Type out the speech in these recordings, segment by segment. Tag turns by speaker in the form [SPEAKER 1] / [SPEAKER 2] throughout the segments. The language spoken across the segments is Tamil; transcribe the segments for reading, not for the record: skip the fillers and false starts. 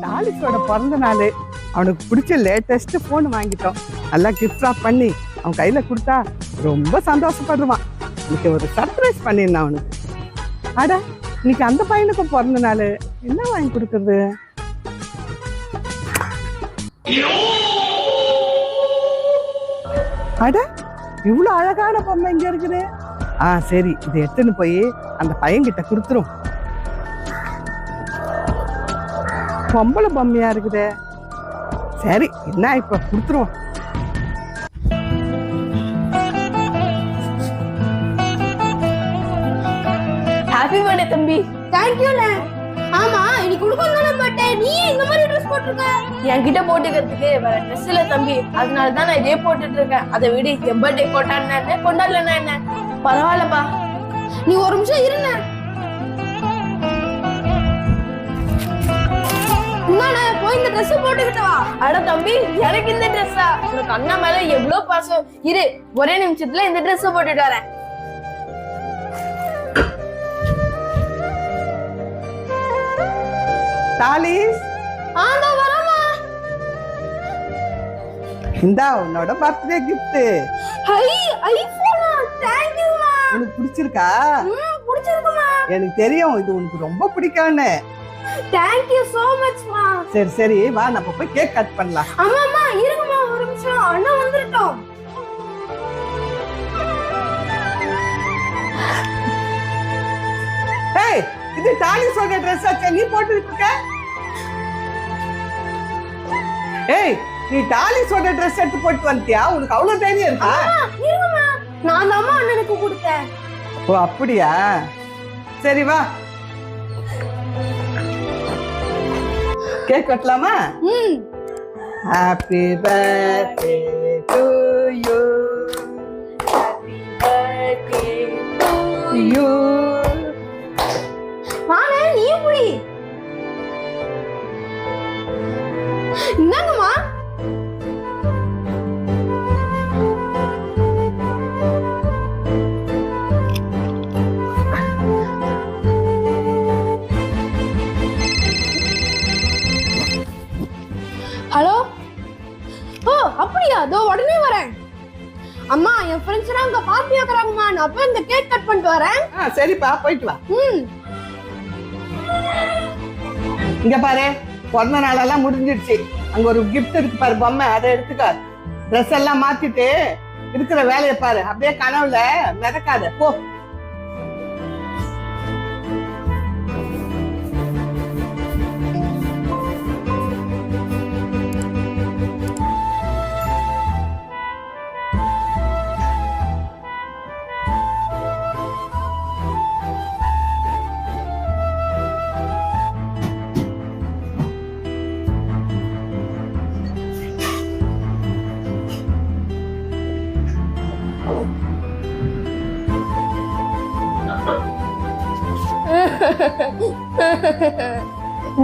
[SPEAKER 1] டாலிஸோட பிறந்த நாள், அவனுக்கு பிடிச்ச லேட்டஸ்ட் ஃபோன் வாங்கிட்டோம். நல்லா கிஃப்ட் ராப் பண்ணி அவன் கையில கொடுத்தா ரொம்ப சந்தோஷப்படுவான். இன்னைக்கு ஒரு சர்ப்ரைஸ் பண்ணிருந்தான் அவனுக்கு. அட, இன்னைக்கு அந்த பையனுக்கு பிறந்த நாள், என்ன வாங்கி கொடுக்கறது? அட, இவ்வளவு அழகான பொம்மை இங்க இருக்குது. சரி, இதை எடுத்துன்னு போய் அந்த பையன்கிட்ட கொடுத்துரும். பொம்பளை பொம்மையா இருக்குது. சரி, என்ன இப்ப கொடுத்துருவோம்.
[SPEAKER 2] ஹாப்பி பர்த்டே தம்பி.
[SPEAKER 3] Thank you. ஆமா, இன்னைக்கு குடுக்கணும் பர்த்டே. நீ இந்த மாதிரி ட்ரெஸ் போட்டுருக்க?
[SPEAKER 2] என்கிட்ட போட்டுக்கிறதுக்கு வேற ட்ரெஸ் இல்ல தம்பி, அதனாலதான் நான் இதே போட்டுட்டு இருக்கேன். அதை விட என் பர்த்டே கொண்டாடினா என்ன, கொண்டாடலன்னா என்ன? பரவாயில்லப்பா,
[SPEAKER 3] நீ ஒரு நிமிஷம் இருங்க. போய் இந்த ட்ரெஸ் போட்டுக்கிட்டு வா.
[SPEAKER 2] அட தம்பி, எனக்கு இந்த ட்ரெஸ்ஸா? உனக்கு அண்ணா மேல எவ்வளவு பாசம். இரு, ஒரே நிமிஷத்துல இந்த ட்ரெஸ் போட்டுட்டு வரேன்.
[SPEAKER 1] டாலிஸ்,
[SPEAKER 3] ஆண்டா வரமா.
[SPEAKER 1] இந்தா உன்னோட பர்த்டே கிஃப்ட்.
[SPEAKER 3] ஹை, ஐபோனா? தேங்க் யூ மா.
[SPEAKER 1] உனக்கு பிடிச்சிருக்கா?
[SPEAKER 3] பிடிச்சிருக்குமா?
[SPEAKER 1] எனக்கு தெரியும் இது உனக்கு ரொம்ப பிடிக்கும்னு.
[SPEAKER 3] தேங்க் யூ so much மா.
[SPEAKER 1] சரி சரி, வா நம்ம போய் கேக் கட் பண்ணலாம்.
[SPEAKER 3] அம்மா இருங்கம்மா, ஒரு நிமிஷம், அண்ணா வந்துட்டோம்.
[SPEAKER 1] ஏய், இது டாலிஸோட ட்ரெஸ் ஆச்சே, நீ போட்டுட்டு இருக்க? ஏய், நீ டாலிஸோட ட்ரெஸ் எடுத்து போட்டு வந்துட்டியா? உனக்கு அவ்வளவு தைரியம் இருக்கா?
[SPEAKER 3] இருங்கம்மா, நான் தான் அண்ணனுக்கு கொடுத்தேன்.
[SPEAKER 1] ஓ அப்படியா? சரி வா, கேக் கட்டலாமா? Happy birthday to you,
[SPEAKER 2] happy birthday to
[SPEAKER 1] you.
[SPEAKER 3] வாங்க, நீ புடி. என்னங்கம்மா? ஹலோ. ஓ அப்படியா? அதோ உடனே வரேன். அம்மா, என் ஃப்ரெண்ட்ஸ் எல்லாம் அங்க பார்ட்டி வைக்கறாங்கம்மா. நான் அப்ப இந்த கேக் கட் பண்ணிட்டு வரேன்.
[SPEAKER 1] சரிப்பா, போயிட்டு வா. இங்க பாரு, பிறந்த நாளெல்லாம் முடிஞ்சிடுச்சு. அங்க ஒரு கிஃப்ட் இருக்கு பாரு, பொம்மை, அதை எடுத்துக்க. ட்ரெஸ் எல்லாம் மாத்திட்டு இருக்கிற வேலையை பாரு. அப்படியே கனவுல மிதக்காத, போ.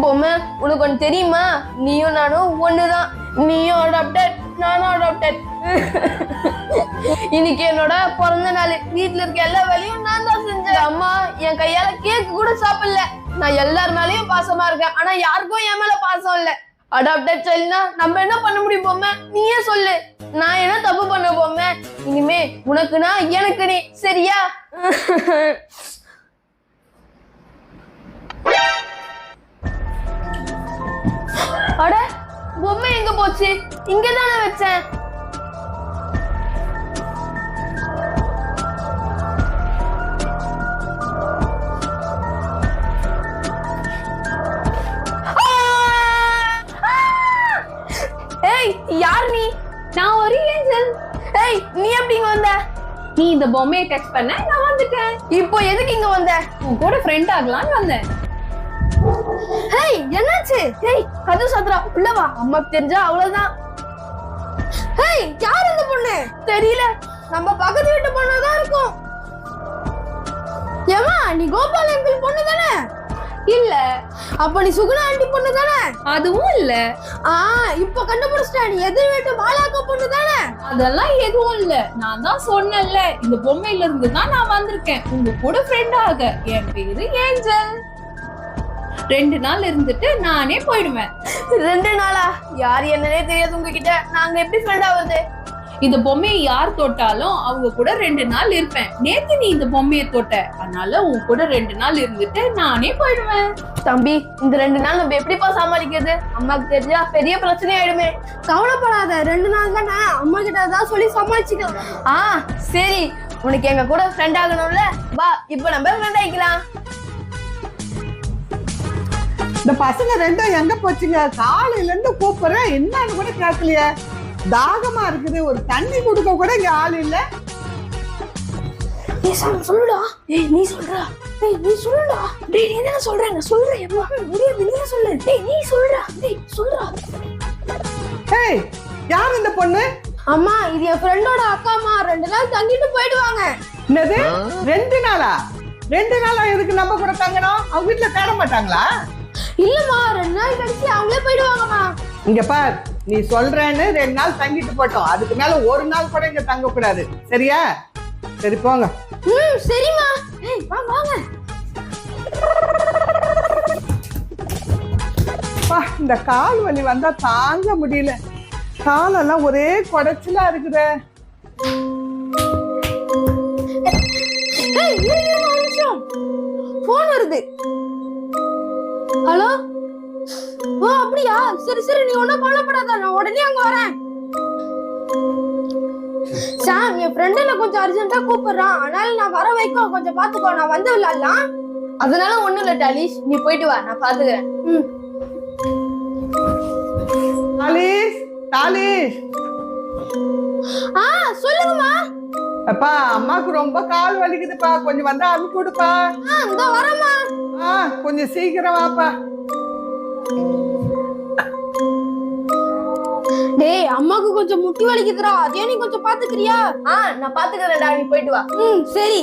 [SPEAKER 2] பொம்மை, உனக்கு ஒண்ணு தெரியுமா? நீயும் நானும் ஒண்ணுதான். நீயும் அடாப்டட், நானும் அடாப்டட். இன்னைக்கு என்னோட பிறந்த நாள். வீட்டுல இருக்க எல்லா வேலையும் நான் தான் செஞ்சேன். அம்மா என் கையால கேக் கூட சாப்பிடல. நான் எல்லார் மேலயும் பாசமா இருக்கேன், ஆனா யாருக்கும் என் மேல பாசம் இல்ல. அடாப்டட் சைல்ட்னா நம்ம என்ன பண்ண முடியும் பொம்மை? நீயே சொல்லு, நான் என்ன தப்பு பண்ண பொம்மை? இனிமே உனக்குனா எனக்கு நீ, சரியா? அட, பொம்மை எங்க போச்சு? இங்கதானே வச்சேன். ஏய், யார் நீ?
[SPEAKER 4] நான் ஒரு ஏஞ்சல்.
[SPEAKER 2] ஏய், நீ எப்படி இங்க வந்த?
[SPEAKER 4] நீ இந்த பொம்மையை டச் பண்ண நான் வந்துட்டேன்.
[SPEAKER 2] இப்போ எதுக்கு இங்க வந்த?
[SPEAKER 4] உன் கூட ஃப்ரெண்ட் ஆகலாம்னு வந்தேன்.
[SPEAKER 2] ஹேய், என்னாச்சு? ஹேய், கது சத்ரா, உள்ள வா. அம்மாக்கு தெரிஞ்சா அவ்வளவுதான். ஹேய், யார் இந்த பொண்ணு? தெரியல, நம்ம பக்கத்து வீட்டு பொண்ணுதான் இருக்கும். ஏமா, நீ கோபால் அங்கிள் பொண்ணு தானே?
[SPEAKER 4] இல்ல.
[SPEAKER 2] அப்ப நீ சுகுணா ஆண்டி பொண்ணு தானே?
[SPEAKER 4] அதுவும் இல்ல.
[SPEAKER 2] இப்ப கண்டுபிடிச்சிட்டேன், நீ எதிர் வீட்டு பாலாக்க பொண்ணு தானே?
[SPEAKER 4] அதெல்லாம் எதுவும் இல்ல. நான் தான் சொன்னேன்ல, இந்த பொம்மையில இருந்து தான் நான் வந்திருக்கேன் உங்க கூட ஃப்ரெண்ட் ஆக. என் பேரு ஏஞ்சல். 2 நாள் இருந்துட்டு நானே போயிடுவேன்.
[SPEAKER 2] 2 நாளா? யார் என்னன்னே தெரியாது உங்ககிட்ட, நாங்க எப்படி ஃப்ரெண்ட் ஆகுறது?
[SPEAKER 4] இந்த பொம்மையை யார் தொட்டாலும் அவங்க கூட 2 நாள் இருப்பேன். நேத்து நீ இந்த பொம்மையை தொட்ட, அதனால உன் கூட 2 நாள் இருந்துட்டு நானே போயிடுவேன்.
[SPEAKER 2] தம்பி, இந்த 2 நாள் நம்ம எப்படிப்பா சமாளிக்கிறது? அம்மாக்கு தெரிஞ்சா பெரிய பிரச்சனை ஆயிடுமே.
[SPEAKER 3] கவலைப்படாத, 2 நாள் தானே, அம்மா கிட்ட தான் சொல்லி சமாளிச்சுக்கலாம்.
[SPEAKER 2] சரி, உனக்கு எங்க கூட ஃப்ரெண்ட் ஆகணும்ல, வா இப்ப நம்ம ஃப்ரெண்ட் ஆகிக்கலாம்.
[SPEAKER 1] இந்த பசங்க ரெண்டும் எங்க போச்சுங்க? காலையில இருந்து கூப்பிடுறேன், என்னன்னு கூட கேட்கலையே. தாகமா இருக்குது, ஒரு தண்ணி கொடுக்க கூட இங்க ஆள் இல்ல.
[SPEAKER 3] சொல்லுடா. நீ சொல்றா. நீ சொல்லுடா. நீ என்ன சொல்ற? நான் சொல்றேன். முடியாது, நீ சொல்லு. நீ சொல்றா. சொல்றா.
[SPEAKER 1] ஏய், யார் இந்த பொண்ணு?
[SPEAKER 3] அம்மா, இது என் ஃப்ரெண்டோட அக்காமா. 2 நாள் தங்கிட்டு போயிடுவாங்க.
[SPEAKER 1] என்னது 2 நாளா? 2 நாளா எதுக்கு நம்ம கூட தங்கணும்? அவங்க வீட்டுல தேட மாட்டாங்களா?
[SPEAKER 3] இல்லம்மா, 2 நாள் கழிச்சு அவங்களே போயிடுவாங்கம்மா.
[SPEAKER 1] இங்க பார், நீ சொல்றேன்னு 2 நாள் தங்கிட்டு போட்டோம், அதுக்கு மேல 1 நாள் கூட இங்க தங்க கூடாது, சரியா? சரி போங்க.
[SPEAKER 3] சரிம்மா. வாங்க.
[SPEAKER 1] இந்த கால் வலி வந்தா தாங்க முடியல, காலெல்லாம் ஒரே குடைச்சலா இருக்குதே.
[SPEAKER 3] போன் வருது. ஹலோ. அப்படியா? சரி, நீ ஒன்னும் கவலைப்படாத, நான் உடனே அங்க வரேன். சாம், என் ஃப்ரெண்ட் என்ன கொஞ்சம் அர்ஜென்ட்டா கூப்பிடுறான், அதனால நான் வர வைக்கும், கொஞ்சம் பாத்துக்கோ, நான் வந்து விளையாடலாம்.
[SPEAKER 2] அதனால ஒண்ணும் இல்ல டாலிஷ், நீ போயிட்டு வா, நான் பாத்துக்கிறேன்.
[SPEAKER 1] டாலிஷ்.
[SPEAKER 3] சொல்லுங்கம்மா.
[SPEAKER 1] அப்பா, அம்மாக்கு ரொம்ப கால் வலிக்குதுப்பா, கொஞ்சம் வந்து அமுக்கி விடுப்பா.
[SPEAKER 3] இந்த வரேம்மா.
[SPEAKER 1] கொஞ்சம் சீக்கிரம் வாப்பா.
[SPEAKER 3] டேய், அம்மாக்கு கொஞ்சம் முட்டி வலிக்குதுடா, அதே நீ கொஞ்சம் பாத்துக்கிறியா?
[SPEAKER 2] நான் பாத்துக்கிறேன்டா, நீ போயிட்டு வா.
[SPEAKER 3] சரி.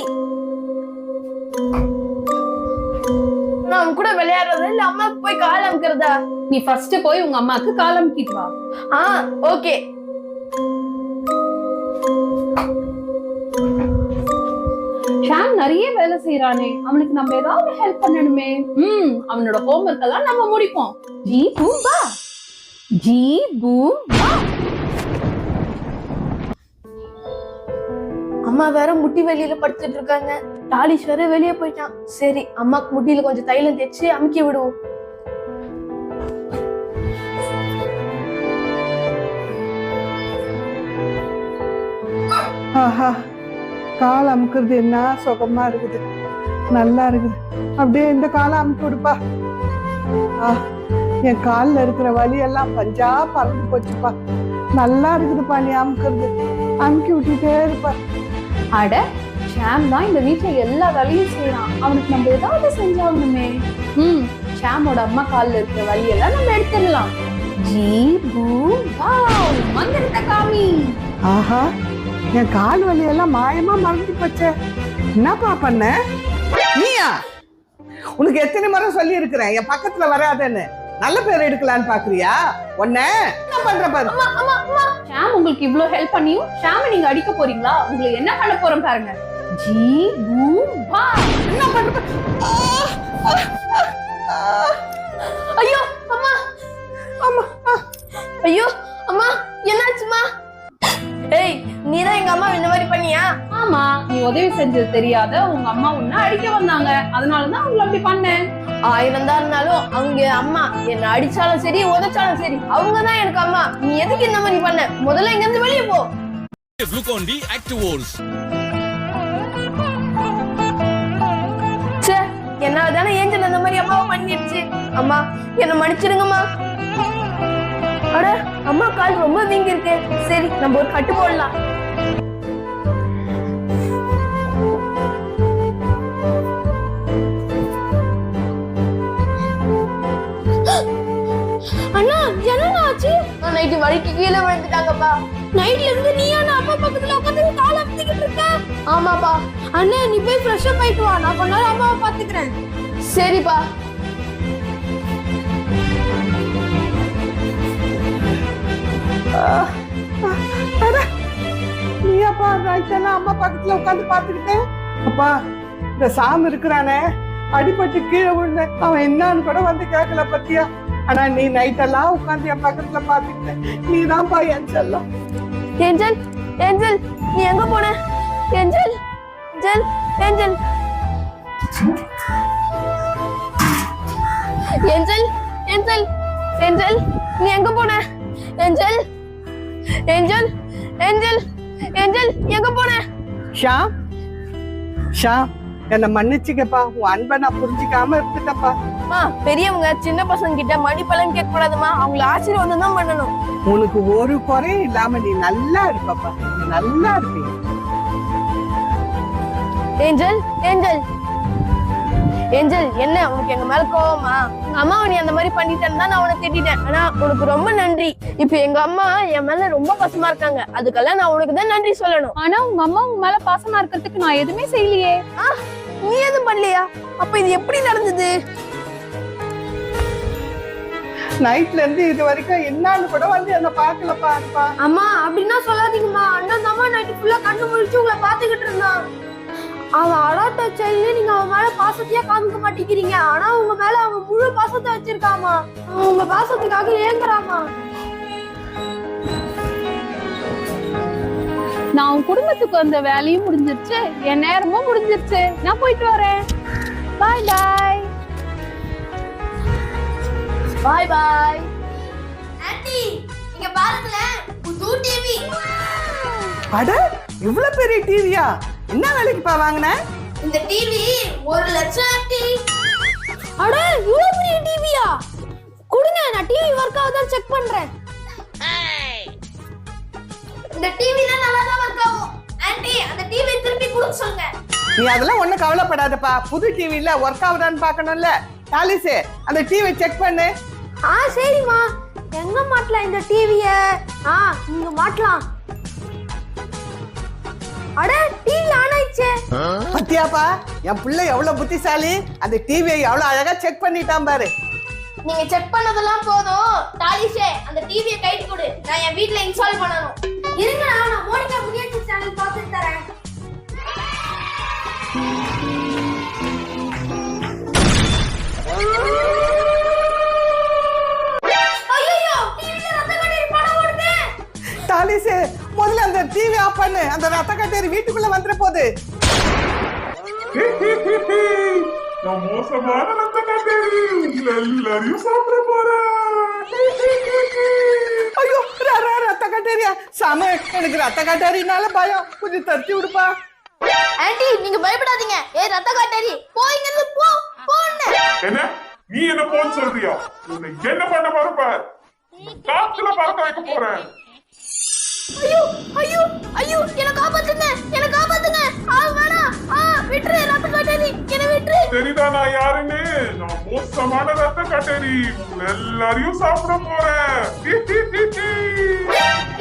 [SPEAKER 2] நான் உன் கூட விளையாடுறதா இல்ல அம்மாக்கு போய் கால் அமுக்கிறதா?
[SPEAKER 4] நீ ஃபர்ஸ்ட் போய் உங்க அம்மாக்கு கால் அமுக்கிட்டு வா.
[SPEAKER 2] ஓகே.
[SPEAKER 4] ஷாம் நிறைய வேலை செய்யறானே, அவனுக்கு நம்ம ஏதாவது ஹெல்ப் பண்ணணுமே. அவனோட ஹோம்வொர்க் எல்லாம் நம்ம முடிப்போம். ஜி பூம் பா.
[SPEAKER 2] அம்மா வேற முட்டி வெளியில படுத்துட்டு இருக்காங்க, டாலிஷ் வேற வெளியே போயிட்டான். சரி, அம்மாக்கு முட்டியில கொஞ்சம் தைலம் தேய்ச்சி அமுக்கி விடுவோம்.
[SPEAKER 1] ஆஹா, கால் அமுக்குறது என்ன சுகமா இருக்குது, நல்லா இருக்குது. அப்படியே இந்த காலை அமுக்கி விடுப்பா. என் காலில் இருக்கிற வலி எல்லாம் பஞ்சா பறந்து போச்சுப்பா, நல்லா இருக்குதுப்பா. நீ அமுக்குறது, அமுக்கி விட்டுட்டே இருப்பா.
[SPEAKER 4] அட, ஷாம் தான் இந்த வீட்டுல எல்லா வேலையும் செய்யறான், அவனுக்கு நம்ம ஏதாவது செஞ்சாகணுமே. ஷாமோட அம்மா காலில் இருக்கிற வலியெல்லாம் நம்ம எடுத்துடலாம். ஜி பூம் வாவ், மந்திரத்தை காமி.
[SPEAKER 1] ஆஹா, என் கால் வலி எல்லாம் மாயமா மறந்து போச்சே. என்னப்பா பண்ண நீயா? உனக்கு எத்தனை முறை சொல்லி இருக்கிறேன் என் பக்கத்துல வராதேன்னு. நல்ல பேர் எடுக்கலான்னு பாக்குறியா? உன்ன என்ன பண்ற பாரு.
[SPEAKER 4] ஷாம் உங்களுக்கு இவ்ளோ ஹெல்ப் பண்ணியும் ஷாம நீங்க அடிக்க போறீங்களா? உங்களுக்கு என்ன பண்ண போறோம் பாருங்க. ஜி பூம் வா.
[SPEAKER 1] என்ன பண்ற?
[SPEAKER 2] ஐயோ அம்மா,
[SPEAKER 1] அம்மா,
[SPEAKER 2] ஐயோ அம்மா, என்னாச்சுமா? ஏய், நீதான் எங்க அம்மா இந்த மாதிரி பண்ணியா?
[SPEAKER 4] ஆமா, நீ உதவி செஞ்சது தெரியாத உங்க அம்மா உன்னை அடிக்க வந்தாங்க, அதனாலதான் அவங்கள அப்படி பண்ணேன்.
[SPEAKER 2] 1000 தான் இருந்தாலும் அவங்க அம்மா என்ன அடிச்சாலும் சரி உதைச்சாலும் சரி, அவங்கதான் எனக்கு அம்மா. நீ எதுக்கு இந்த மாதிரி பண்ண? முதல்ல இங்க இருந்து வெளியே போ.
[SPEAKER 5] Glucon-D Activols.
[SPEAKER 2] ச்சே, என்னாலதானே ஏஞ்சல் அந்த மாதிரி அம்மாவை பண்ணிடுச்சு. அம்மா, என்ன மன்னிச்சிடுங்கம்மா. அட, அம்மா கால் ரொம்ப வீங்கி இருக்கு. சரி, நம்ம ஒரு கட்டு போடலாம்.
[SPEAKER 3] அண்ணா, என்னண்ணா ஆச்சு?
[SPEAKER 2] நைட்டு வழிக்கு கீழே விழுந்துட்டாங்கப்பா.
[SPEAKER 3] நைட்ல இருந்து நீயா நான் அம்மா பக்கத்துல உட்காந்து கால் அமுத்திக்கிட்டு இருக்க?
[SPEAKER 2] ஆமாப்பா.
[SPEAKER 3] அண்ணா, நீ போய் ஃப்ரெஷ் அப் ஆயிட்டு வா, நான் கொஞ்ச நேரம் அம்மாவை பாத்துக்கிறேன்.
[SPEAKER 2] சரிப்பா.
[SPEAKER 1] நீயாப்பா நைட்டெல்லாம் அம்மா பக்கத்துல உட்காந்து பாத்துக்கிட்டேன். அப்பா, இந்த சாமி இருக்கிறானே, அடிபட்டு கீழே விழுந்த அவன் என்னன்னு கூட வந்து கேட்கல பத்தியா. ஆனா நீ நைட்டெல்லாம் உட்காந்து என் பக்கத்துல பாத்துக்கிட்ட. நீ தான்ப்பா என் செல்லம்.
[SPEAKER 2] ஏஞ்சல் ஏஞ்சல் நீ எங்க போன? Angel angel angel angel angel angel நீ எங்க போன? ஏஞ்சல் ஏஞ்சல் ஏஞ்சல் ஏஞ்சல் எங்க போன?
[SPEAKER 1] ஷாம் ஷாம் என்ன மன்னிச்சுக்கப்பா. உன் அன்பை நான் புரிஞ்சுக்காம இருந்துட்டப்பா.
[SPEAKER 2] பெரியவங்க சின்ன பசங்க கிட்ட மடிப்பெல்லாம் கேட்க கூடாதுமா. அவங்கள ஆசீர்வாதம் தான் பண்ணணும்.
[SPEAKER 1] உனக்கு ஒரு குறையும் இல்லாம நீ நல்லா இருப்பப்பா. நீ நல்லா இருப்பீங்க.
[SPEAKER 2] ஏஞ்சல் ஏஞ்சல் ஏஞ்சல் என்ன உனக்கு எங்க மேல கோவமா? உங்க அம்மாவை நீ அந்த மாதிரி பண்ணிட்டேன்னு தான் நான் உனக்கு திட்டிட்டேன். ஆனா உனக்கு ரொம்ப நன்றி. இப்ப எங்க அம்மா என் மேல ரொம்ப பாசமா இருக்காங்க. அதுக்கெல்லாம் நான் உனக்கு தான் நன்றி சொல்லணும்.
[SPEAKER 4] ஆனா உங்க அம்மா உங்க மேல பாசமா இருக்கிறதுக்கு நான் எதுவுமே செய்யலையே.
[SPEAKER 2] நீ எதுவும் பண்ணலையா? அப்ப இது எப்படி நடந்தது?
[SPEAKER 1] நைட்ல இருந்து இது வரைக்கும் என்னன்னு கூட வந்து என்ன பாக்கலப்பா.
[SPEAKER 3] அம்மா அப்படின்னா சொல்லாதீங்கம்மா. அண்ணன் அம்மா நைட்டு ஃபுல்லா கண்ணு முழிச்சு உங்களை பாத்துக்கிட்டு இருந்தான். அவன் அடாட்ட செயலி நீங்க அவன் மேல பாசத்தையே காமிக்க மாட்டேங்கிறீங்க. ஆனா உங்க மேல அவன் முழு பாசத்தை வச்சிருக்காமா. உங்க பாசத்துக்காக ஏங்குறாமா.
[SPEAKER 4] நான் உன் குடும்பத்துக்கு வந்த வேலையும் முடிஞ்சிருச்சு, என் நேரமும் முடிஞ்சிருச்சு. நான் போயிட்டு வரேன். பாய் பாய்.
[SPEAKER 2] பாய் பாய்.
[SPEAKER 3] ஆன்ட்டி இங்க பாருங்களேன், புது டிவி.
[SPEAKER 1] அட இவ்வளவு பெரிய டிவியா? என்ன வேலைக்குப்பா வாங்கின?
[SPEAKER 3] இந்த டிவி 1 லட்சம் ஆன்ட்டி. அட இவ்வளவு பெரிய டிவியா? கொடுங்க, நான் டிவி வர்க் ஆகுதான்னு செக் பண்றேன். இந்த டிவில நல்லா தான் வர்க் ஆகும். ஆன்ட்டி அந்த டிவி திருப்பி கொடுக்க சொல்லுங்க.
[SPEAKER 1] நீ அதெல்லாம் ஒண்ணும் கவலைப்படாதப்பா. புது டிவில ஒர்க் ஆகுதான்னு பார்க்கணும்ல. தாலிசே அந்த டிவி செக் பண்ணு.
[SPEAKER 3] சரிம்மா. எங்க மாட்டலாம் இந்த டிவிய? இங்க மாட்டலாம். அட டிவி ஆன் ஆயிடுச்சே.
[SPEAKER 1] பத்தியாப்பா என் பிள்ளை எவ்வளவு புத்திசாலி. அந்த டிவியை எவ்வளவு அழகா செக் பண்ணிட்டான் பாரு.
[SPEAKER 3] நீங்க செக் பண்ணதெல்லாம் போதும். தாலிஷே அந்த டிவியை கைட்டு கொடு. நான் என் வீட்ல இன்ஸ்டால் பண்ணனும். இருங்க, நான் மோனிகா புதியச்சி சேனல் பார்த்துட்டு தரேன். ஐயோ டிவில ரத்த கண்ணீர் படம் ஓடுது.
[SPEAKER 1] தாலிசே முதல்ல அந்த டிவி ஆஃப் பண்ணு. அந்த ரத்த கட்டேரி வீட்டுக்குள்ள வந்துற போகுது.
[SPEAKER 6] நான் மோசமான ரத்த கட்டேரி எல்லாரையும் சாப்பிட போறேன்.
[SPEAKER 1] ஐயோ ரத்த கட்டேரியா? சாமி எனக்கு ரத்த கட்டேரினால பயம். கொஞ்சம் தட்டி விடுப்பா.
[SPEAKER 3] ஆன்ட்டி நீங்க பயப்படாதீங்க. ரத்த கட்டேரி போயிங்க போ போன்னு.
[SPEAKER 6] என்ன நீ என்ன போன் சொல்றியா? உன்னை என்ன பண்ண போறப்ப காத்துல பறக்க வைக்க போறேன்.
[SPEAKER 3] ஐயோ ஐயோ ஐயோ என்ன காப்பாத்துங்க, என்ன காப்பாத்துங்க. வேணாம். விட்டுரு ரத்த கட்டேரி, என்ன விட்டுரு.
[SPEAKER 6] தெரியுதா நான் யாருன்னு? நான் மோசமான ரத்த கட்டேரி. உங்களை எல்லாரையும் சாப்பிட போறேன்.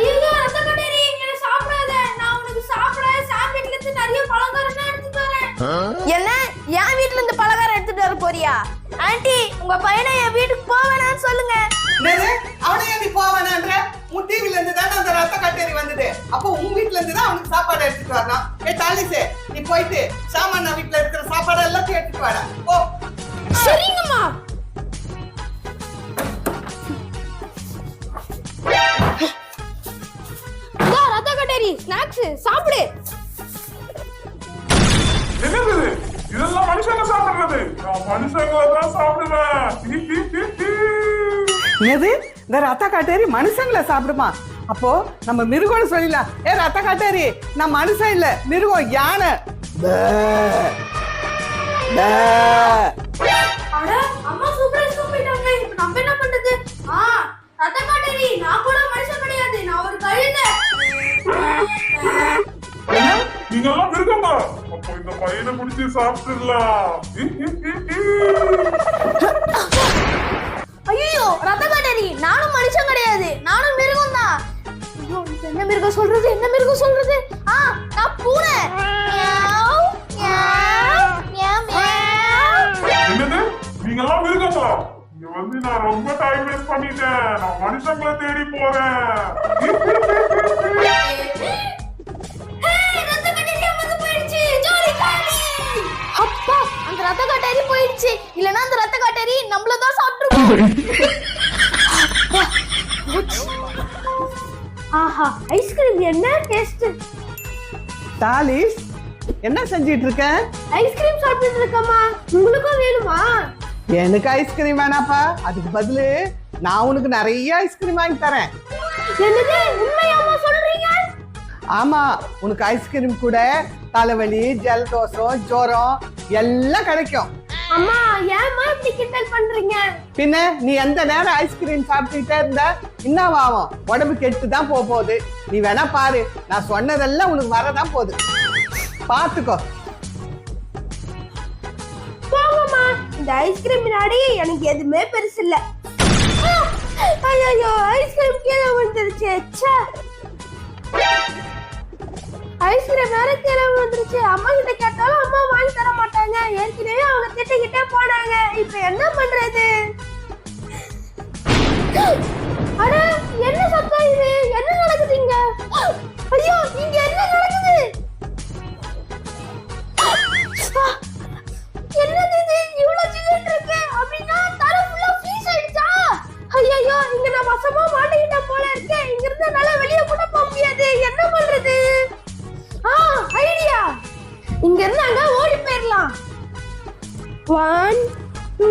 [SPEAKER 3] இல்ல ரத்த கட்டேரி என்ன சாப்பிடாத. நான் உனக்கு சாப்பிட சாப்பிட்ல இருந்து நிறைய பலகாரம் எடுத்துட்டு வரேன்.
[SPEAKER 2] என்ன என் வீட்ல இருந்து பலகாரம் எடுத்துட்டு வர போறியா? ஆன்ட்டி உங்க பையனை என் வீட்டுக்கு போவேனான்னு சொல்லுங்க.
[SPEAKER 1] அவனையே நீ போவானன்ற? உன் டிவில இருந்து தானே அந்த ரத்த கட்டேரி வந்தது. அப்போ உன் வீட்டுல இருந்து தான் அவனுக்கு சாப்பாடு எடுத்துட்டு வரணும். தாலிசே நீ போயிட்டு சாமான் வீட்டுல இருக்கிற சாப்பாடு எல்லாத்தையும் எடுத்துட்டு வாடா. ஓ
[SPEAKER 3] சரிங்கம்மா. ரத்த கட்டேரி ஸ்நாக்ஸ் சாப்பிடு.
[SPEAKER 6] என்னது இதெல்லாம் மனுஷங்க சாப்பிடுறது? நான் மனுஷங்களை தான் சாப்பிடுவேன்.
[SPEAKER 1] எது இந்த ரத்த காட்டேரி மனுஷங்களை சாப்பிடுமா? அப்போ நம்ம மிருகம்னு சொல்லிடலாம். ரத்த காட்டேரி நான் மனுஷன் இல்ல, மிருகம், யானை.
[SPEAKER 3] அட அம்மா சூப்பரா போயிட்டாங்க. இப்போ நம்ம என்ன பண்றது? ரத்த கட்டேரி நான் கூட மனுஷன் கிடையாது, நான் ஒரு கழுதை.
[SPEAKER 6] நீங்க எல்லாம் மிருகமா? அப்போ இந்த பையனை பிடிச்சி சாப்பிட்டுடலாம்.
[SPEAKER 3] ஐயோ ரத்த கட்டேரி நானும் மனுஷன் கிடையாது, நானும் மிருகம் தான். ஐயோ என்ன மிருகம் சொல்றது, என்ன மிருகம் சொல்றது? நான் பூனை. Meow, meow, meow, meow.
[SPEAKER 6] என்னது நீங்க எல்லாம் மிருகங்களா? இங்க வந்து நான் ரொம்ப டைம் வேஸ்ட் பண்ணிட்டேன். நான் மனுஷங்களை தேடி போறேன்.
[SPEAKER 3] ரத்த கட்டேரி அம்மாக்கு போயிடுச்சு. ஜோலி காலி.
[SPEAKER 2] அப்பா அந்த ரத்த காட்டேரி போயிடுச்சு. இல்லனா அந்த ரத்த காட்டேரி நம்மள தான் சாப்பிட்டுரும்.
[SPEAKER 3] ஆஹா, ஐஸ்கிரீம் என்ன டேஸ்ட்.
[SPEAKER 1] தாலிஸ், என்ன செஞ்சிட்டு இருக்க?
[SPEAKER 3] ஐஸ்கிரீம் சாப்பிட்டு இருக்கமா. உங்களுக்கும் வேணுமா?
[SPEAKER 1] எனக்கு ஐஸ்கிரீம் வேணாப்பா, அதுக்கு பதிலு நான் உனக்கு நிறைய ஐஸ்கிரீம் வாங்கி தரேன்.
[SPEAKER 3] என்னது, உண்மையாமா சொல்றீங்க?
[SPEAKER 1] ஆமா, உனக்கு ஐஸ்கிரீம் கூட தலைவலி, ஜலதோஷம், ஜுரம் எல்லாம் கிடைக்கும்.
[SPEAKER 3] அம்மா, ஏமா இப்படி கிண்டல் பண்றீங்க?
[SPEAKER 1] பின்ன நீ எந்த நேரம் ஐஸ்கிரீம் சாப்பிட்டுட்டே இருந்தா என்னவாகும்? உடம்பு கெட்டு தான் போகுது. நீ வேணா பாரு, நான் சொன்னதெல்லாம் உனக்கு வரதான் போகுது. பாத்துக்கோ.
[SPEAKER 3] போங்கம்மா, இந்த ஐஸ்கிரீம் முன்னாடி எனக்கு எதுவுமே பெருசு இல்ல. ஐயோ, ஐஸ்கிரீம் கீழே விழுந்துருச்சு. ஐஸ்கிரீம் வேற கீழே விழுந்துருச்சு. அம்மா கிட்ட கேட்டாலும் அம்மா வாங்கி தர மாட்டாங்க. ஏற்கனவே அவங்க திட்டிக்கிட்டே போனாங்க. இப்ப என்ன பண்றது? அட, என்ன சத்தம் இது? என்ன நடக்குதுங்க? ஐயோ, இங்க என்ன நடக்குது? என்னது இது? இவ்வளவு சில்லுன்னு இருக்கு. அப்படின்னா தலை ஃபுல்லா ஃப்ரீஸ் ஆயிடுச்சா? ஐயோ, இங்க நான் வசமா மாட்டிக்கிட்டேன் போல இருக்கு. இங்க இருந்து நல்லா வெளிய கூட போக முடியாது. என்ன பண்றது? ஐடியா. இங்க இருந்து அங்க ஓடி போயிடலாம். 1 2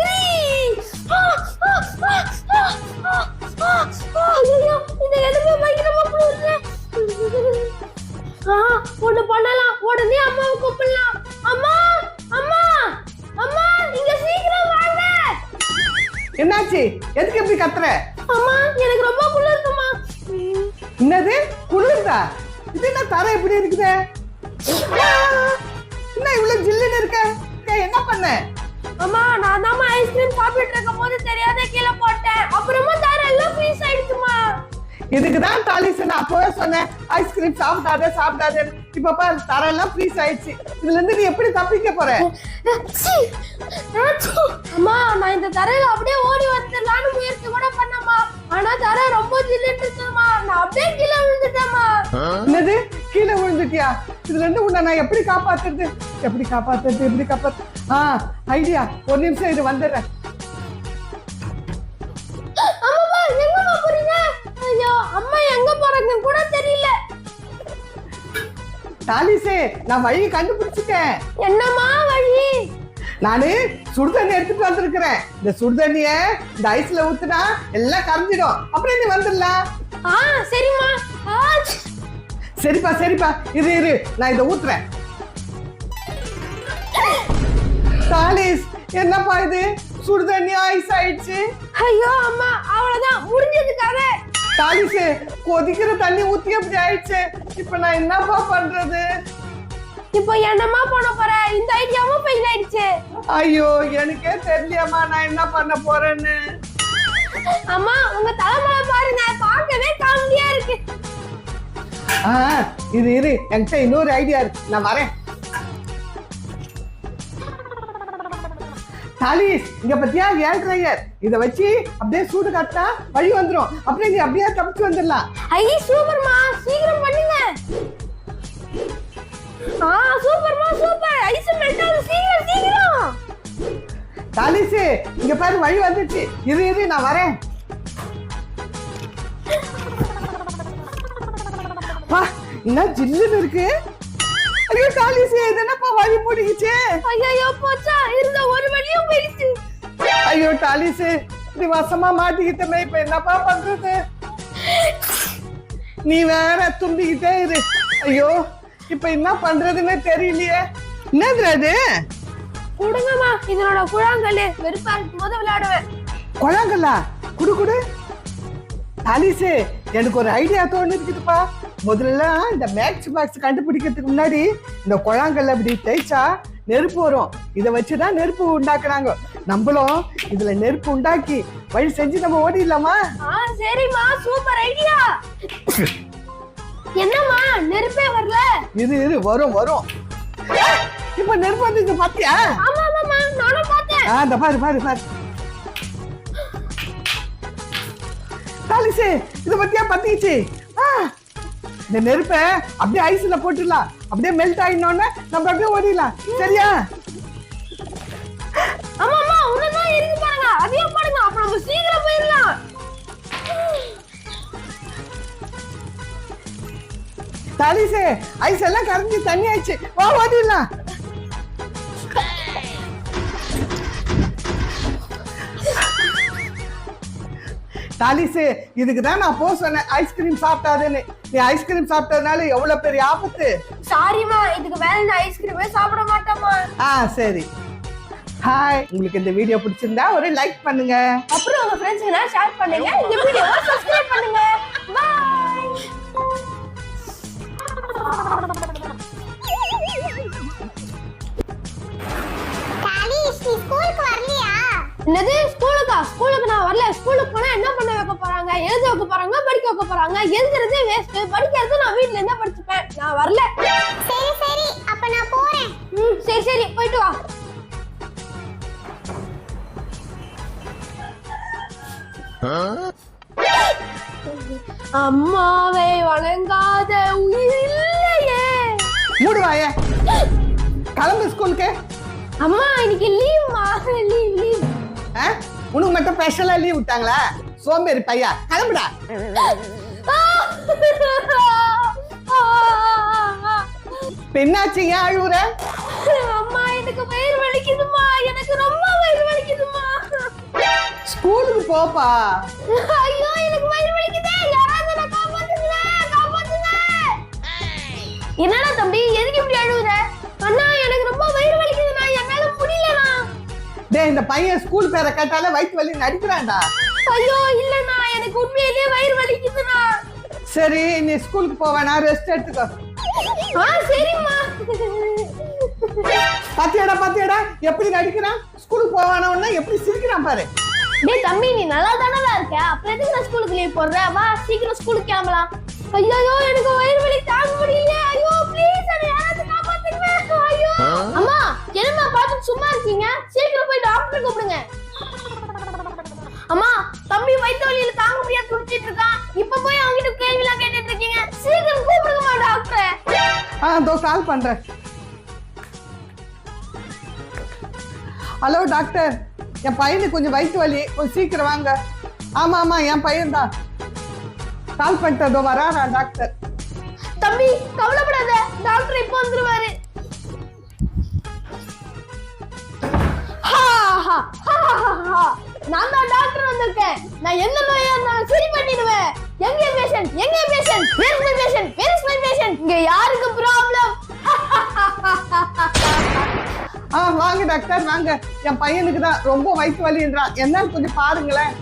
[SPEAKER 3] 3. ஐயோ, இந்த எதுமே பயங்கரமா போகுது. ஒண்ணு பண்ணலாம். உடனே அம்மாவை கூப்பிடலாம். அம்மா, அம்மா, அம்மா, இங்க சீக்கிரம் வாங்க.
[SPEAKER 1] என்னாச்சு? எதுக்கு எப்படி கத்துற?
[SPEAKER 3] அம்மா, எனக்கு ரொம்ப குளிருதுமா.
[SPEAKER 1] என்னது குளிர்தா? இது என்ன தர எப்படி இருக்குது? என்ன இவ்வளவு ஜில்லுன்னு இருக்க? என்ன பண்ண?
[SPEAKER 3] அம்மா, நான் தான் ஐஸ்கிரீம் சாப்பிட்டு இருக்கும் போது தெரியாத கீழே போட்டேன். அப்புறமா தர எல்லாம் ஃப்ரீஸ் ஆயிடுச்சுமா.
[SPEAKER 1] இதுக்குதான் தாலிஸ் நான் அப்பவே சொன்னேன், ஐஸ்கிரீம் சாப்பிடாத. இப்ப பாரு, தரெல்லாம் ஃப்ரீஸ் ஆயிடுச்சு. இதுல இருந்து நீ எப்படி தப்பிக்க போற?
[SPEAKER 3] அம்மா, நான் இந்த தரையில அப்படியே ஓடி வந்துடலான்னு முயற்சி கூட பண்ணம்மா. ஆனா தரை ரொம்ப ஜில்லுன்னு இருக்குமா. நான் அப்படியே கீழே விழுந்துட்டேம்மா.
[SPEAKER 1] என்னது, கீழே விழுந்துட்டியா? இதுல இருந்து உன்னை நான் எப்படி காப்பாத்துறது? ஐடியா. ஒரு நிமிஷம் இது வந்துடுறேன்.
[SPEAKER 3] அம்மா, எங்கம்மா போறீங்க? ஐயோ, அம்மா எங்க போறாங்க கூட தெரியல.
[SPEAKER 1] தாலிஸே, நான் வழி கண்டுபிடிச்சிட்டேன்.
[SPEAKER 3] என்னம்மா வழி?
[SPEAKER 1] நானு சுடுதண்ணி எடுத்துட்டு வந்திருக்கிறேன். இந்த சுடுதண்ணிய இந்த ஐஸ்ல ஊத்துனா எல்லாம் கரைஞ்சிடும். அப்புறம் நீ வந்துடலாம்.
[SPEAKER 3] சரிம்மா.
[SPEAKER 1] சரிப்பா, இரு, நான் இதை ஊத்துறேன். தாலிஸ், என்னப்பா இது? சுடுதண்ணி ஐஸ் ஆயிடுச்சு.
[SPEAKER 3] ஐயோ அம்மா, அவ்வளவுதான், முடிஞ்சது கதை.
[SPEAKER 1] தாலிஸே, கொதிக்கிற தண்ணி ஊத்தி அப்படி ஆயிடுச்சு. இப்ப நான் என்னப்பா பண்றது?
[SPEAKER 3] இப்போ என்னம்மா பண்ண போற? இந்த ஐடியாவும் ஃபெயில் ஆயிடுச்சு.
[SPEAKER 1] ஐயோ, எனக்கே தெரியலையம்மா நான் என்ன பண்ண போறேன்னு.
[SPEAKER 3] அம்மா, உங்க தலைமுறை பாருங்க, பார்க்கவே காமெடியா இருக்கு.
[SPEAKER 1] இரு, என்கிட்ட இன்னொரு ஐடியா இருக்கு, நான் வரேன். தாலிஸ், இங்க பத்தியா ஏர் ட்ரையர்? இத வச்சு அப்படியே சூடு காட்டா வழி வந்துரும். அப்படியே நீ அப்படியே தப்பிச்சு வந்துடலாம்.
[SPEAKER 3] ஐ, சூப்பர்மா, சீக்கிரம் பண்ணுங்க. சூப்பர்மா, சூப்பர். ஐஸ் மெல்ட் சீக்கிரம்.
[SPEAKER 1] தாலிஸ், இங்க பாரு, வழி வந்துச்சு. இரு, நான் வரேன். என்ன ஜில்லுன்னு இருக்கு? ஐயோ தாலிஸ், இது என்னப்பா வழி மூடிக்கிச்சு?
[SPEAKER 3] ஐயோ போச்சா, இருந்த ஒரு வழியும் போயிடுச்சு.
[SPEAKER 1] ஐயோ தாலிஸ், இது வசமா மாட்டிக்கிட்டமே. இப்ப என்னப்பா பண்றது? நீ வேற தும்பிக்கிட்டே இரு. ஐயோ, இப்ப என்ன பண்றதுன்னு தெரியலையே. என்னது அது?
[SPEAKER 3] கொடுங்கம்மா, இதனோட குழாங்கல்லு. வெறுப்பா இருக்கும் போது விளையாடுவேன்.
[SPEAKER 1] குழாங்கல்லா? குடு. தாலிஸ், எனக்கு ஒரு ஐடியா தோணு இருக்குதுப்பா. முதல்ல இந்த மேட்ச் பாக்ஸ் கண்டுபிடிக்கிறதுக்கு முன்னாடி இந்த குழாங்கல்ல அப்படி தேய்ச்சா நெருப்பு வரும். இதை வச்சுதான் நெருப்பு உண்டாக்குறாங்க. நம்மளும் இதுல நெருப்பு உண்டாக்கி வழி செஞ்சு நம்ம ஓடிடலாமா?
[SPEAKER 3] சரிம்மா, சூப்பர் ஐடியா. என்னம்மா, நெருப்பே வரல?
[SPEAKER 1] இரு, வரும். இப்ப நெருப்பு வந்து பாத்தியா?
[SPEAKER 3] ஆமா, நானும் பார்த்தேன்.
[SPEAKER 1] இந்த பாரு. தாலிஸ், இத பத்தியா பத்திச்சு. இந்த நெருப்பை அப்படியே ஐஸ்ல போட்டுடலாம். அப்படியே மெல்ட் ஆயினோன்னு நம்ம அப்படியே ஓடிடலாம். சரியா?
[SPEAKER 3] அம்மா அம்மா உன்னதான் இருக்கு பாருங்க, அதையும் பாருங்க, அப்ப நம்ம சீக்கிரம் போயிடலாம்.
[SPEAKER 1] தாலிசே, ஐஸ் எல்லாம் கரைஞ்சி தண்ணி ஆயிடுச்சு. வா ஓடிடலாம். தாலிசே, இதுக்கு தான் நான் போ சொன்னேன் ஐஸ்கிரீம் சாப்பிட்டாதுன்னு. நீ ஐஸ்கிரீம் சாப்பிட்டதுனால எவ்வளவு பெரிய ஆபத்து.
[SPEAKER 3] சாரிமா, இதுக்கு மேல நான் ஐஸ்கிரீமே சாப்பிட மாட்டேம்மா.
[SPEAKER 1] சரி. ஹாய், உங்களுக்கு இந்த வீடியோ பிடிச்சிருந்தா ஒரு லைக் பண்ணுங்க.
[SPEAKER 3] அப்புறம் உங்க ஃப்ரெண்ட்ஸ்க்கு ஷேர் பண்ணுங்க. இந்த வீடியோவை சப்ஸ்கிரைப் பண்ணுங்க. பை. என்னது ஸ்கூலுக்கா? ஸ்கூலுக்கு நான் வரல. ஸ்கூலுக்கு போனா என்ன பண்ண வைக்க போறாங்க? எழுத வைக்க போறாங்க, படிக்க வைக்க போறாங்க. எழுதுறதே வேஸ்ட், படிக்கிறது நான் வீட்ல இருந்தா படிச்சுப்பேன். நான் வரல.
[SPEAKER 7] சரி சரி, அப்ப நான் போறேன்.
[SPEAKER 3] சரி சரி, போயிட்டு வா. அம்மாவை வணங்காத உயிர் இல்லையே.
[SPEAKER 1] மூடுவாயே, கிளம்பு ஸ்கூலுக்கு.
[SPEAKER 3] அம்மா இன்னைக்கு லீவ்மா, லீவ் லீவ்.
[SPEAKER 1] உனக்கு மட்டும் ஸ்பெஷலா லீவ் விட்டாங்களா? சோம்பேறி பையா, கிளம்புடா. பெண்ணாச்சு, ஏன் அழுவுற?
[SPEAKER 3] அம்மா எனக்கு வயிறு வலிக்குதுமா, எனக்கு ரொம்ப வயிறு வலிக்குதுமா.
[SPEAKER 1] ஸ்கூலுக்கு போப்பா.
[SPEAKER 3] ஐயோ எனக்கு வயிறு வலிக்குதே, யாராவது என்ன காப்பாத்துங்க, காப்பாத்துங்க. என்னடா தம்பி, எதுக்கு இப்படி அழுவுற? அண்ணா எனக்கு ரொம்ப வயிறு வலிக்குதுண்ணா, என்னால முடியலண்ணா.
[SPEAKER 1] டேய், இந்த பையன் ஸ்கூல் பேரை கேட்டாலே வயிற்று வலி நடிக்கிறான்டா.
[SPEAKER 3] ஐயோ இல்லண்ணா, எனக்கு உண்மையிலேயே வயிறு வலிக்குதுண்ணா.
[SPEAKER 1] சரி, நீ ஸ்கூலுக்கு போவேனா, ரெஸ்ட் எடுத்துக்கோ.
[SPEAKER 3] சரிம்மா.
[SPEAKER 1] பாத்தியாடா எப்படி நடிக்கிறான்? ஸ்கூலுக்கு போவான உடனே எப்படி சிரிக்கிறான் பாரு.
[SPEAKER 3] டேய் தம்பி, நீ நல்லா தானே இருக்க, அப்புறம் எதுக்கு நான் ஸ்கூலுக்கு லீவ் போடுற? வா சீக்கிரம் ஸ்கூலுக்கு கிளம்பலாம். ஐயோ எனக்கு வயிறு வலி தாங்க முடியல. ஐயோ ப்ளீஸ் என்ன யாராவது காப்பாத்துங்க. ஐயோ அம்மா, என்னம்மா பார்த்து சும்மா இருக்கீங்க? சீக்கிரம் போய் டாக்டர் கூப்பிடுங்க. அம்மா, தம்பி வயிற்று வலியில தாங்க முடியாம துடிச்சிட்டு இருக்கான். இப்ப போய் அவங்க கிட்ட கேள்விலாம் கேட்டுட்டு இருக்கீங்க. சீக்கிரம் கூப்பிடுங்கம்மா டாக்டரை.
[SPEAKER 1] இதோ கால் பண்றேன். ஹலோ டாக்டர், என் பையனுக்கு கொஞ்சம் வயிற்று வலி, கொஞ்சம் சீக்கிரம் வாங்க. ஆமா என் பையன் தான். கால் பண்ணிட்டதோ வராரா டாக்டர்?
[SPEAKER 3] தம்பி கவலைப்படாத, டாக்டர் இப்போ வந்துருவாரு. நான் தான் டாக்டர் வந்திருக்கேன். நான் என்ன நோயா இருந்தாலும் சரி பண்ணிடுவேன். எங்க patient, where is my patient, இங்க யாருக்கு ப்ராப்ளம்?
[SPEAKER 1] வாங்க டாக்டர் வாங்க. என் பையனுக்கு தான் ரொம்ப வயிற்று வலின்றான், என்னன்னு கொஞ்சம் பாருங்களேன்.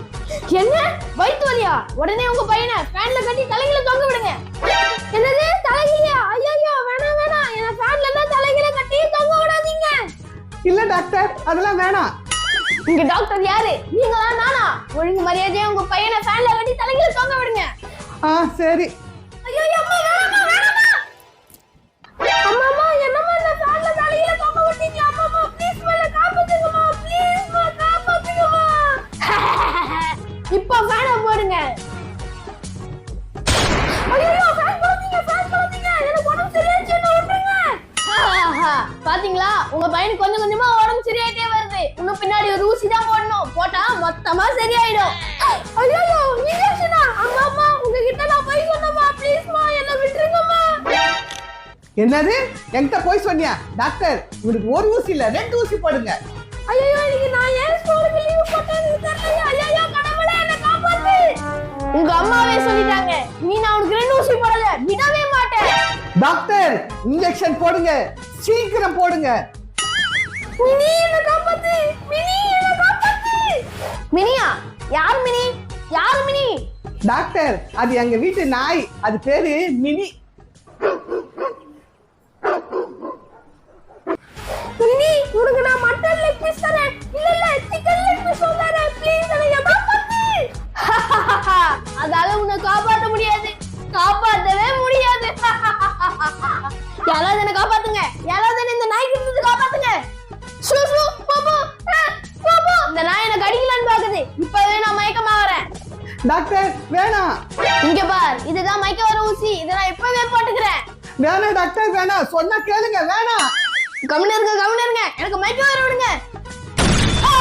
[SPEAKER 3] என்ன வயிற்று வலியா? உடனே உங்க பையனை ஃபேன்ல கட்டி தலையில தொங்க விடுங்க. என்னது தலையிலயா? ஐயோ வேணாம், என்ன ஃபேன்ல தான் தலையில கட்டி தொங்க விடாதீங்க.
[SPEAKER 1] இல்ல டாக்டர், அதெல்லாம் வேணாம்.
[SPEAKER 3] இங்க டாக்டர் யாரு? நீங்களா நானா? ஒழுங்கு மரியாதையா உங்க பையனை ஃபேன்ல கட்டி தலையில தொங்க விடுங்க.
[SPEAKER 1] சரி.
[SPEAKER 3] ஐயோ அம்மா வேணாமா. அம்மா என்னம்மா இந்த ஃபேன்ல தலையில தொங்க விட்டீங்க? அம்மா ப்ளீஸ் மேல காப்பாத்துங்கம்மா, ப்ளீஸ் மா காப்பாத்துங்கம்மா. இப்போ ஃபேனை போடுங்க. ஐயோ ஃபேன் போடுங்க, எனக்கு உடம்பு சரியாச்சு, என்ன விட்டுருங்க. பாத்தீங்களா, உங்க பையனுக்கு கொஞ்சம் கொஞ்சமா உடம்பு சரியாயிட்டே வருது. இன்னும் பின்னாடி ஒரு ஊசி தான் போடணும், போட்டா மொத்தமா சரியாயிடும். ஐயோ இன்ஜெக்ஷனா? அம்மா உங்ககிட்ட நான் போய் சொன்னமா, ப்ளீஸ் மா என்ன விட்டுருங்கம்மா.
[SPEAKER 1] என்னது, என்கிட்ட போய் சொன்னியா? டாக்டர், உங்களுக்கு ஒரு ஊசி இல்ல 2 ஊசி போடுங்க.
[SPEAKER 3] ஐயோ இன்னைக்கு நான் ஏன் ஸ்கூலுக்கு லீவ் போட்டேன்னு தெரியல. ஐயோ கடவுளே என்ன காப்பாத்து. உங்க அம்மாவே சொல்லிட்டாங்க, நீ நான் உனக்கு 2 ஊசி போடல, விடவே மாட்டேன்.
[SPEAKER 1] டாக்டர், இன்ஜெக்ஷன் போடுங்க, சீக்கிரம் போடுங்க.
[SPEAKER 3] மினி என்ன காப்பாத்து, மினி என்ன காப்பாத்து. மினியா? யார் மினி?
[SPEAKER 1] டாக்டர், அது எங்க வீட்டு நாய், அது பேரு மினி.
[SPEAKER 3] மினி உனக்கு நான் மட்டன் லெக் பீஸ் தரேன். இல்ல சிக்கன் லெக் பீஸ் தரேன், ப்ளீஸ் என்ன காப்பாத்து. அதால உன்னை காப்பாற்ற முடியாது, காப்பாற்றவே முடியாது. யாராவது என்ன காப்பாத்துங்க, யாராவது இந்த நாய்க்கு இருந்து காப்பாத்துங்க. இந்த நாய் என்ன கடிக்கலான்னு பாக்குது. இப்பவே நான் மயக்கமா வரேன்.
[SPEAKER 1] டாக்டர் வேணாம்
[SPEAKER 2] இங்க பார், இதுதான் மயக்க வர ஊசி. இதை நான் இப்பவே போட்டுக்கிறேன்.
[SPEAKER 1] வேணாம் டாக்டர் வேணாம், சொன்னா கேளுங்க, வேணாம்.
[SPEAKER 2] கம்முனு இருங்க, எனக்கு மயக்க வர விடுங்க. ஆ!